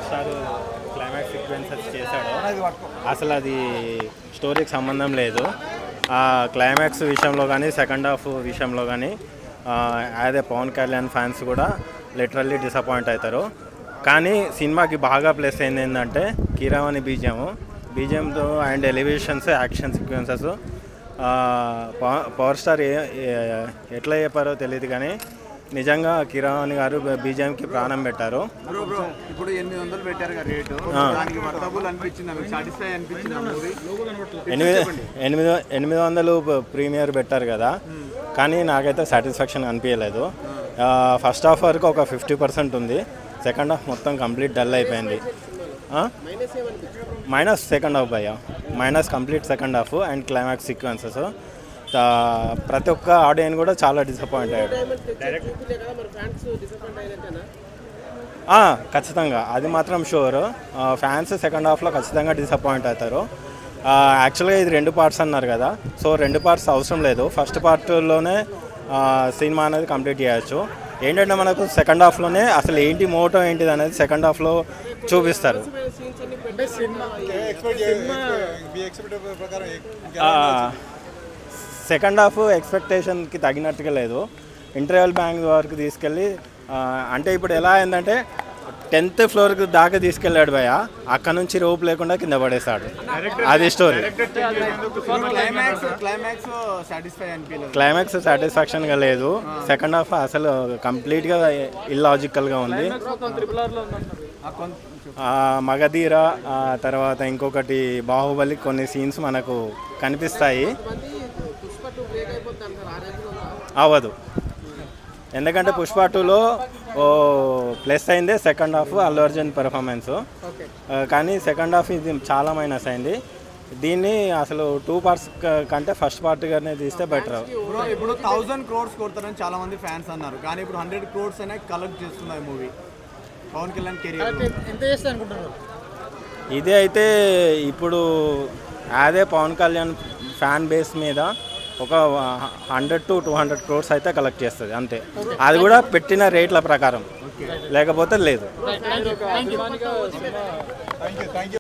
Star climax sequences చేశాడో అసలు అది స్టోరీకి సంబంధం లేదు. ఆ క్లైమాక్స్ విషయంలో కానీ సెకండ్ హాఫ్ విషయంలో కానీ అదే పవన్ కళ్యాణ్ ఫ్యాన్స్ కూడా లిటరల్లీ డిసప్పాయింట్ అవుతారు. కానీ సినిమాకి బాగా ప్లస్ అయింది ఏంటంటే కీరవాణి బీజిఎంతో and elevations, action sequences. Power star ఎట్లా చెప్పారో తెలియదు కానీ నిజంగా కీరవాణి గారు బీజిఎంకి ప్రాణం పెట్టారు. ఇప్పుడు 800 పెట్టారు కదా రేటు, దానికి వర్తబుల్ అనిపించిందా, మీకు సాటిస్ఫై అనిపించిందా మూవీ? 800 ప్రీమియర్ పెట్టారు కదా, కానీ నాకైతే సాటిస్ఫాక్షన్ అనిపించలేదు. ఫస్ట్ హాఫ్ వరకు ఒక 50% ఉంది, సెకండ్ హాఫ్ మొత్తం కంప్లీట్ డల్ అయిపోయింది. మైనస్ సెకండ్ హాఫ్ భయ్యా, minus complete second half and climax sequences. ప్రతి ఒక్క ఆడియన్స్ కూడా చాలా డిసప్పాయింట్ అయ్యాడు. ఖచ్చితంగా అది మాత్రం షూర్. ఫ్యాన్స్ సెకండ్ హాఫ్లో ఖచ్చితంగా డిసప్పాయింట్ అవుతారు. యాక్చువల్గా ఇది 2 పార్ట్స్ అన్నారు కదా, సో 2 పార్ట్స్ అవసరం లేదు. ఫస్ట్ పార్ట్లోనే సినిమా అనేది కంప్లీట్ చేయొచ్చు. ఏంటంటే మనకు సెకండ్ హాఫ్లోనే అసలు ఏంటి మోటో ఏంటిది అనేది సెకండ్ హాఫ్లో చూపిస్తారు. సెకండ్ హాఫ్ ఎక్స్పెక్టేషన్కి తగినట్టుగా లేదు. ఇంటర్వెల్ బ్యాంక్ వరకు తీసుకెళ్ళి అంటే ఇప్పుడు ఎలా అయిందంటే 10th ఫ్లోర్కి దాకా తీసుకెళ్ళాడు భయ్య, అక్కడ నుంచి రోప్ లేకుండా కింద పడేశాడు. అది స్టోరీ. క్లైమాక్స్ సాటిస్ఫాక్షన్గా లేదు. సెకండ్ హాఫ్ అసలు కంప్లీట్గా ఇల్లాజికల్గా ఉంది. మగధీర తర్వాత ఇంకొకటి బాహుబలి కొన్ని సీన్స్ మనకు కనిపిస్తాయి. అవ్వదు, ఎందుకంటే పుష్ప 2లో ప్లస్ అయిందే second half Allu Arjun performance, కానీ సెకండ్ హాఫ్ ఇది చాలా మైనస్ అయింది. దీన్ని అసలు 2 పార్ట్స్ కంటే ఫస్ట్ పార్ట్ గానే తీస్తే బెటర్. ఇప్పుడు 1000 crores కొడతారని చాలా మంది ఫ్యాన్స్ అన్నారు, కానీ ఇప్పుడు 100 crores అనే కలెక్ట్ చేస్తుంది మూవీ. పవన్ కళ్యాణ్ కెరీర్ ఎంత చేస్తా అనుకుంటున్నారు? ఇదే అయితే ఇప్పుడు అదే పవన్ కళ్యాణ్ ఫ్యాన్ బేస్ మీద ఒక 100 to 200 crores అయితే కలెక్ట్ చేస్తుంది అంతే. అది కూడా పెట్టిన రేట్ల ప్రకారం, లేకపోతే లేదు.